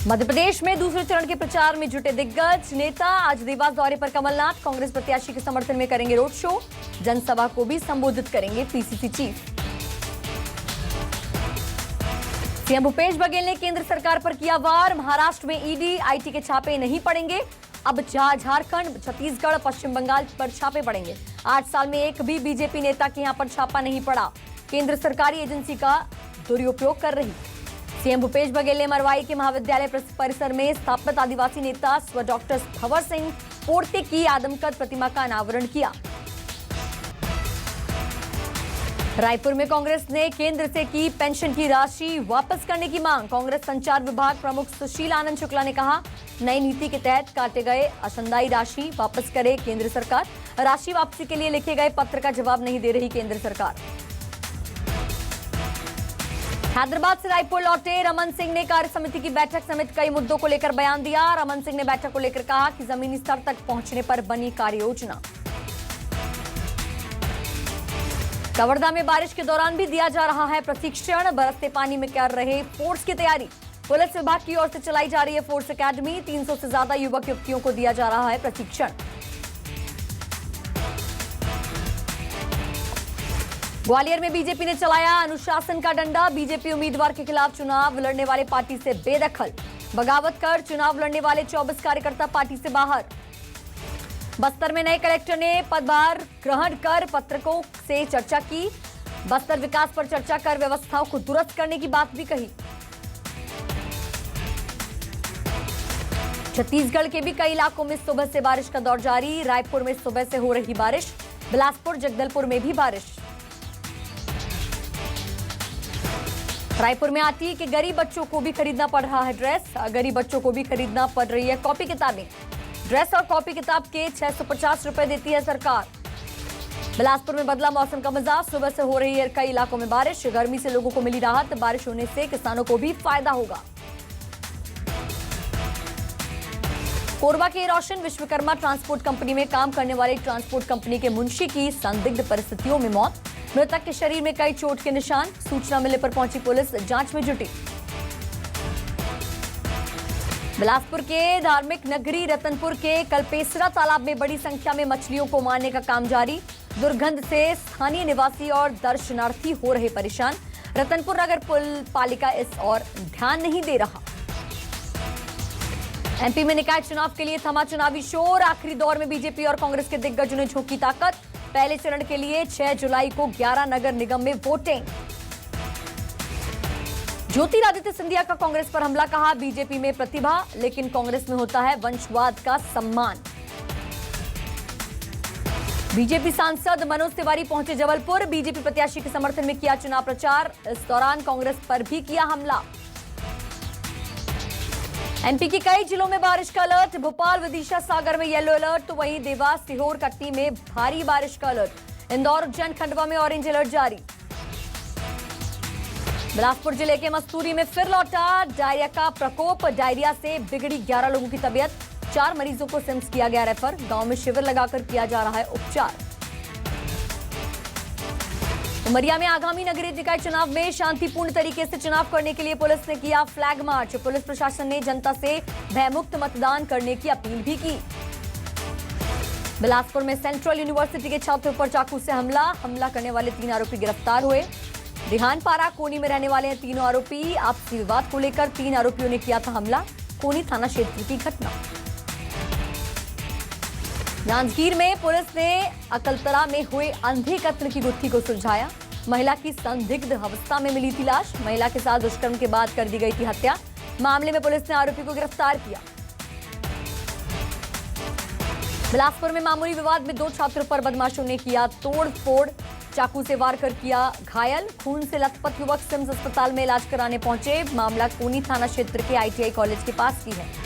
मध्य प्रदेश में दूसरे चरण के प्रचार में जुटे दिग्गज नेता। आज देवास दौरे पर कमलनाथ कांग्रेस प्रत्याशी के समर्थन में करेंगे रोड शो। जनसभा को भी संबोधित करेंगे PCC chief. CM Bhupesh Baghel ने केंद्र सरकार पर किया वार। महाराष्ट्र में ईडी आईटी के छापे नहीं पड़ेंगे, अब झारखंड, छत्तीसगढ़, पश्चिम बंगाल पर छापे पड़ेंगे। 8 साल में एक भी बीजेपी नेता के यहां पर छापा नहीं पड़ा। केंद्र सरकारी एजेंसी का दुरुपयोग कर रही। सीएम भूपेश बघेल ने मरवाई के महाविद्यालय परिसर में स्थापित आदिवासी नेता स्व डॉक्टर भंवर सिंह पोर्ते की आदमकद प्रतिमा का अनावरण किया। रायपुर में कांग्रेस ने केंद्र से की पेंशन की राशि वापस करने की मांग। कांग्रेस संचार विभाग प्रमुख सुशील आनंद शुक्ला ने कहा, नई नीति के तहत काटे गए असंदायी राशि वापस करे केंद्र सरकार। राशि वापसी के लिए लिखे गए पत्र का जवाब नहीं दे रही केंद्र सरकार। हैदराबाद से रायपुर लौटे रमन सिंह ने कार्य समिति की बैठक समेत कई मुद्दों को लेकर बयान दिया। रमन सिंह ने बैठक को लेकर कहा कि जमीनी स्तर तक पहुंचने पर बनी कार्य योजना। कवर्धा में बारिश के दौरान भी दिया जा रहा है प्रशिक्षण। बरसते पानी में कर रहे फोर्स की तैयारी। पुलिस विभाग की ओर से चलाई जा रही है फोर्स एकेडमी। 300 से ज्यादा युवक युवतियों को दिया जा रहा है प्रशिक्षण। ग्वालियर में बीजेपी ने चलाया अनुशासन का डंडा। बीजेपी उम्मीदवार के खिलाफ चुनाव लड़ने वाले पार्टी से बेदखल। बगावत कर चुनाव लड़ने वाले 24 कार्यकर्ता पार्टी से बाहर। बस्तर में नए कलेक्टर ने पदभार ग्रहण कर पत्रकों से चर्चा की। बस्तर विकास पर चर्चा कर व्यवस्थाओं को दुरुस्त करने की बात भी कही। छत्तीसगढ़ के भी कई इलाकों में सुबह से बारिश का दौर जारी। रायपुर में सुबह से हो रही बारिश। बिलासपुर, जगदलपुर में भी बारिश। रायपुर में आती कि गरीब बच्चों को भी खरीदना पड़ रहा है ड्रेस। गरीब बच्चों को भी खरीदना पड़ रही है कॉपी किताबें। ड्रेस और कॉपी किताब के 650 रुपए देती है सरकार। बिलासपुर में बदला मौसम का मिजाज। सुबह से हो रही है कई इलाकों में बारिश। गर्मी से लोगों को मिली राहत। बारिश होने से किसानों को भी फायदा होगा। कोरबा के रोशन विश्वकर्मा ट्रांसपोर्ट कंपनी में काम करने वाले ट्रांसपोर्ट कंपनी के मुंशी की संदिग्ध परिस्थितियों में मौत। मृतक के शरीर में कई चोट के निशान। सूचना मिलने पर पहुंची पुलिस जांच में जुटी। बिलासपुर के धार्मिक नगरी रतनपुर के कल्पेसरा तालाब में बड़ी संख्या में मछलियों को मारने का काम जारी। दुर्गंध से स्थानीय निवासी और दर्शनार्थी हो रहे परेशान। रतनपुर नगर पालिका इस ओर ध्यान नहीं दे रहा। एमपी में निकाय चुनाव के लिए थमा चुनावी शोर। आखिरी दौर में बीजेपी और कांग्रेस के दिग्गजों ने झोंकी ताकत। पहले चरण के लिए 6 जुलाई को 11 नगर निगम में वोटिंग। ज्योतिरादित्य सिंधिया का कांग्रेस पर हमला। कहा, बीजेपी में प्रतिभा लेकिन कांग्रेस में होता है वंशवाद का सम्मान। बीजेपी सांसद मनोज तिवारी पहुंचे जबलपुर। बीजेपी प्रत्याशी के समर्थन में किया चुनाव प्रचार। इस दौरान कांग्रेस पर भी किया हमला। एमपी के कई जिलों में बारिश का अलर्ट। भोपाल, विदिशा, सागर में येलो अलर्ट तो वहीं देवास, सीहोर, कटनी में भारी बारिश का अलर्ट। इंदौर, उज्जैन, खंडवा में ऑरेंज अलर्ट जारी। बिलासपुर जिले के मस्तूरी में फिर लौटा डायरिया का प्रकोप। डायरिया से बिगड़ी 11 लोगों की तबीयत। 4 मरीजों को सिम्स किया गया रेफर। गांव में शिविर लगाकर किया जा रहा है उपचार। उमरिया में आगामी नगरीय निकाय चुनाव में शांतिपूर्ण तरीके से चुनाव करने के लिए पुलिस ने किया फ्लैग मार्च। पुलिस प्रशासन ने जनता से भयमुक्त मतदान करने की अपील भी की। बिलासपुर में सेंट्रल यूनिवर्सिटी के छात्रों पर चाकू से हमला करने वाले 3 आरोपी गिरफ्तार हुए। रिहानपारा कोनी में रहने वाले हैं तीनों आरोपी। आपसी विवाद को लेकर 3 आरोपियों ने किया था हमला। कोनी थाना क्षेत्र की घटना। जांजगीर में पुलिस ने अकलतरा में हुए अंधे कत्ल की गुत्थी को सुलझाया। महिला की संदिग्ध अवस्था में मिली थी लाश। महिला के साथ दुष्कर्म के बाद कर दी गई थी हत्या। मामले में पुलिस ने आरोपी को गिरफ्तार किया। बिलासपुर में मामूली विवाद में 2 छात्रों पर बदमाशों ने किया तोड़फोड़। चाकू से वार कर किया घायल। खून से लथपथ युवक सिम्स अस्पताल में इलाज कराने पहुंचे। मामला कोनी थाना क्षेत्र के आईटीआई कॉलेज के पास की है।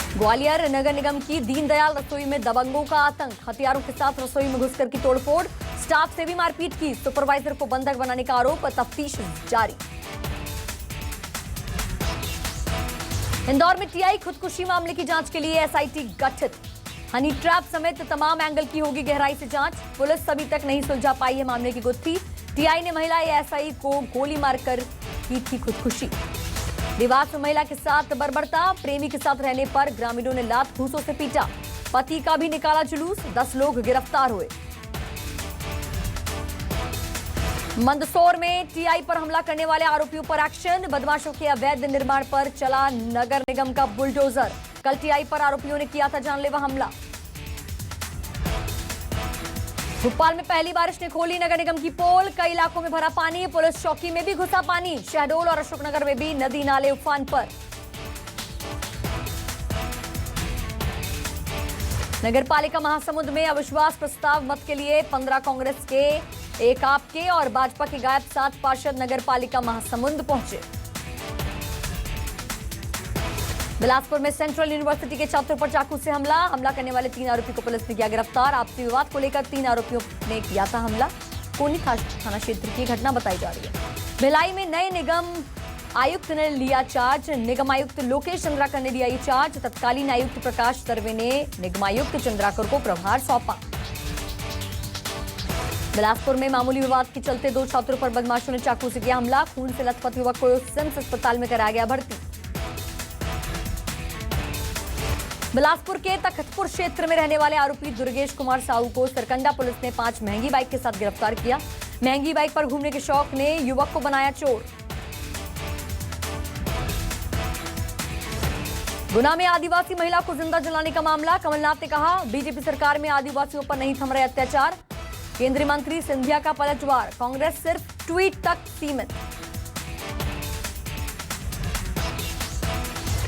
ग्वालियर नगर निगम की दीनदयाल रसोई में दबंगों का आतंक। हथियारों के साथ रसोई में घुसकर की तोड़फोड़। स्टाफ से भी मारपीट की। सुपरवाइजर को बंधक बनाने का आरोप। तफ्तीश जारी। इंदौर में टीआई खुदकुशी मामले की जांच के लिए एसआईटी गठित। हनी ट्रैप समेत तमाम एंगल की होगी गहराई से जांच। पुलिस अभी तक नहीं सुलझा पाई है मामले की गुत्थी। टीआई ने महिला एएसआई को गोली मारकर की थी खुदकुशी। देवास में महिला के साथ बर्बरता, प्रेमी के साथ रहने पर ग्रामीणों ने लात घूंसों से पीटा, पति का भी निकाला जुलूस, 10 लोग गिरफ्तार हुए। मंदसौर में टीआई पर हमला करने वाले आरोपियों पर एक्शन, बदमाशों के अवैध निर्माण पर चला नगर निगम का बुलडोजर, कल टीआई पर आरोपियों ने किया था जानलेवा हमला। भोपाल में पहली बारिश ने खोली नगर निगम की पोल, कई इलाकों में भरा पानी, पुलिस चौकी में भी घुसा पानी, शहडोल और अशोकनगर में भी नदी नाले उफान पर। नगरपालिका महासमुंद में अविश्वास प्रस्ताव मत के लिए 15 कांग्रेस के, एक आपके और भाजपा के गायब 7 पार्षद नगरपालिका महासमुंद पहुंचे। बिलासपुर में सेंट्रल यूनिवर्सिटी के छात्रों पर चाकू से हमला करने वाले 3 आरोपी को पुलिस ने किया गिरफ्तार। आपसी विवाद को लेकर 3 आरोपियों ने किया था हमला। कोनी थाना क्षेत्र की घटना बताई जा रही है। भिलाई में नए निगम आयुक्त ने लिया चार्ज, निगम आयुक्त लोकेश चंद्राकर ने लिया ये चार्ज, तत्कालीन आयुक्त प्रकाश सर्वे ने निगमायुक्त चंद्राकर को प्रभार सौंपा। बिलासपुर में मामूली विवाद के चलते 2 छात्रों पर बदमाशों ने चाकू से किया हमला, खून से लथपथ युवक को सिम्स अस्पताल में कराया गया भर्ती। बिलासपुर के तखतपुर क्षेत्र में रहने वाले आरोपी दुर्गेश कुमार साहू को सरकंडा पुलिस ने 5 महंगी बाइक के साथ गिरफ्तार किया। महंगी बाइक पर घूमने के शौक ने युवक को बनाया चोर। गुना में आदिवासी महिला को जिंदा जलाने का मामला, कमलनाथ ने कहा बीजेपी सरकार में आदिवासियों पर नहीं थम रहे अत्याचार। केंद्रीय मंत्री सिंधिया का पलटवार, कांग्रेस सिर्फ ट्वीट तक सीमित।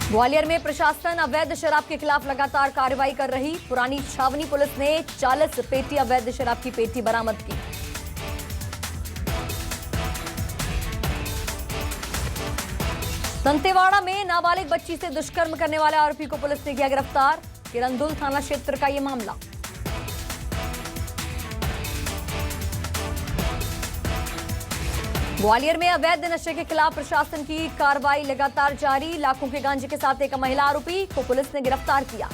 ग्वालियर में प्रशासन अवैध शराब के खिलाफ लगातार कार्रवाई कर रही, पुरानी छावनी पुलिस ने 40 पेटी अवैध शराब की पेटी बरामद की। दंतेवाड़ा में नाबालिग बच्ची से दुष्कर्म करने वाले आरोपी को पुलिस ने किया गिरफ्तार, किरंदुल थाना क्षेत्र का यह मामला। ग्वालियर में अवैध नशे के खिलाफ प्रशासन की कार्रवाई लगातार जारी, लाखों के गांजे के साथ एक महिला आरोपी को पुलिस ने गिरफ्तार किया।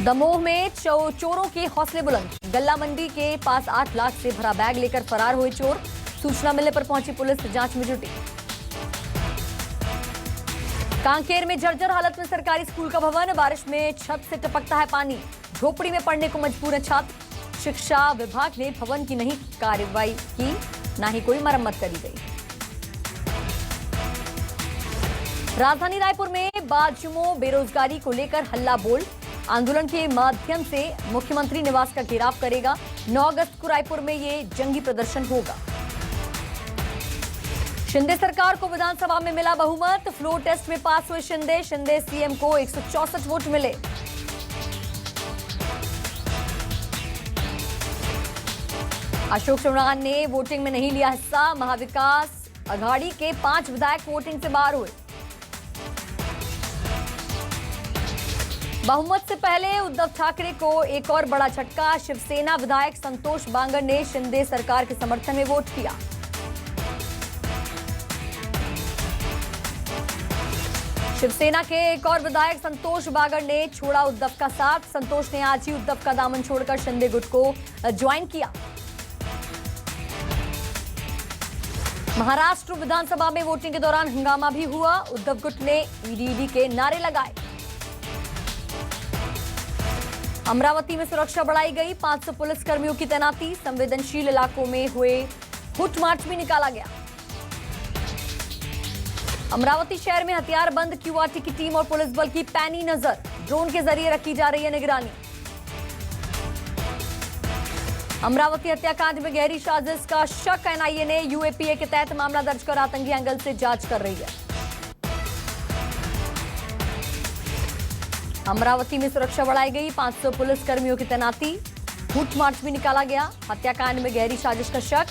दमोह में चोरों के हौसले बुलंद, गल्ला मंडी के पास 8 लाख से भरा बैग लेकर फरार हुए चोर, सूचना मिलने पर पहुंची पुलिस जांच में जुटी। कांकेर में जर्जर हालत में सरकारी स्कूल का भवन, बारिश में छत से टपकता है पानी, झोपड़ी में पड़ने को मजबूर है छात्र। शिक्षा विभाग ने भवन की नहीं कार्रवाई की, ना ही कोई मरम्मत करी गई। राजधानी रायपुर में बाजुओं बेरोजगारी को लेकर हल्ला बोल, आंदोलन के माध्यम से मुख्यमंत्री निवास का घेराव करेगा। 9 अगस्त को रायपुर में ये जंगी प्रदर्शन होगा। शिंदे सरकार को विधानसभा में मिला बहुमत, फ्लोर टेस्ट में पास हुए शिंदे सीएम को 164 वोट मिले। अशोक चौहान ने वोटिंग में नहीं लिया हिस्सा, महाविकास अघाड़ी के 5 विधायक वोटिंग से बाहर हुए। बहुमत से पहले उद्धव ठाकरे को एक और बड़ा झटका, शिवसेना विधायक संतोष बांगर ने शिंदे सरकार के समर्थन में वोट किया। शिवसेना के एक और विधायक संतोष बांगर ने छोड़ा उद्धव का साथ, संतोष ने आज ही उद्धव का दामन छोड़कर शिंदे गुट को ज्वाइन किया। महाराष्ट्र विधानसभा में वोटिंग के दौरान हंगामा भी हुआ, उद्धव गुट ने ईडी के नारे लगाए। अमरावती में सुरक्षा बढ़ाई गई, 500 पुलिस कर्मियों की तैनाती, संवेदनशील इलाकों में हुए हुट मार्च भी निकाला गया। अमरावती शहर में हथियारबंद क्यूआरटी की टीम और पुलिस बल की पैनी नजर, ड्रोन के जरिए रखी जा रही है निगरानी। अमरावती हत्याकांड में गहरी साजिश का शक, एनआईए ने यूएपीए के तहत मामला दर्ज कर आतंकी एंगल से जांच कर रही है। अमरावती में सुरक्षा बढ़ाई गई, 500 पुलिस कर्मियों की तैनाती, हुट मार्च भी निकाला गया। हत्याकांड में गहरी साजिश का शक,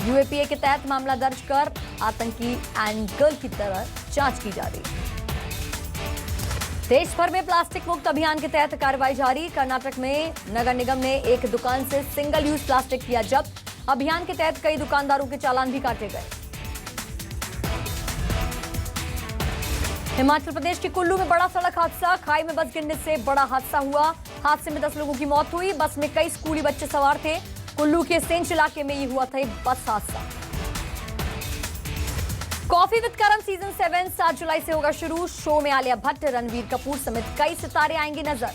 यूएपीए के तहत मामला दर्ज कर आतंकी एंगल की तरह जांच की जा रही है। देश भर में प्लास्टिक मुक्त अभियान के तहत कार्रवाई जारी, कर्नाटक में नगर निगम ने एक दुकान से सिंगल यूज प्लास्टिक किया जब्त, अभियान के तहत कई दुकानदारों के चालान भी काटे गए। हिमाचल प्रदेश के कुल्लू में बड़ा सड़क हादसा, खाई में बस गिरने से बड़ा हादसा हुआ, हादसे में 10 लोगों की मौत हुई, बस में कई स्कूली बच्चे सवार थे। कुल्लू के सेंच इलाके में ये हुआ था बस हादसा। कॉफी विद करण सीजन 7 7 जुलाई से होगा शुरू। शो में आलिया भट्ट, रणवीर कपूर समेत कई सितारे आएंगे नजर।